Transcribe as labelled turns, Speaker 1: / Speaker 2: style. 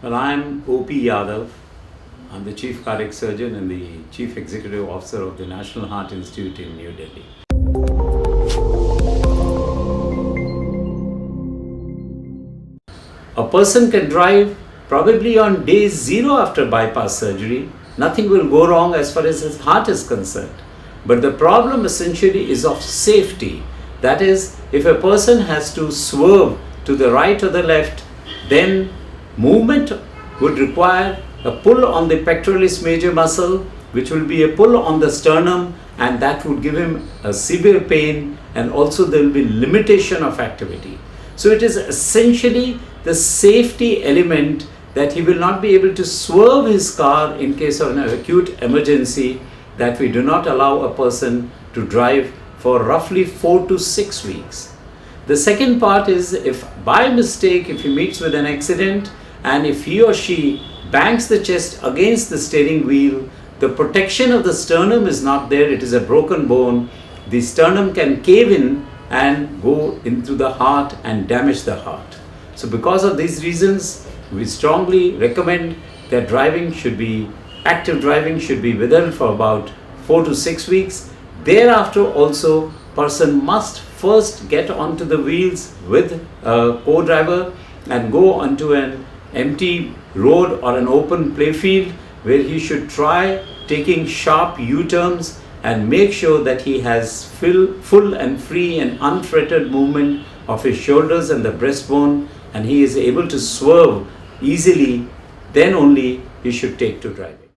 Speaker 1: Well, I'm O.P. Yadav. I'm the Chief Cardiac Surgeon and the Chief Executive Officer of the National Heart Institute in New Delhi. A person can drive probably on day 0 after bypass surgery. Nothing will go wrong as far as his heart is concerned. But the problem essentially is of safety. That is, if a person has to swerve to the right or the left, then movement would require a pull on the pectoralis major muscle, which will be a pull on the sternum, and that would give him a severe pain, and also there will be limitation of activity. So it is essentially the safety element that he will not be able to swerve his car in case of an acute emergency, that we do not allow a person to drive for roughly 4 to 6 weeks. The second part is, if by mistake, if he meets with an accident and if he or she bangs the chest against the steering wheel, the protection of the sternum is not there, it is a broken bone. The sternum can cave in and go into the heart and damage the heart. So because of these reasons, we strongly recommend that active driving should be withheld for about 4 to 6 weeks. Thereafter also, person must first get onto the wheels with a co-driver and go onto an empty road or an open playfield, where he should try taking sharp U-turns and make sure that he has full and free and unfretted movement of his shoulders and the breastbone, and he is able to swerve easily. Then only he should take to driving.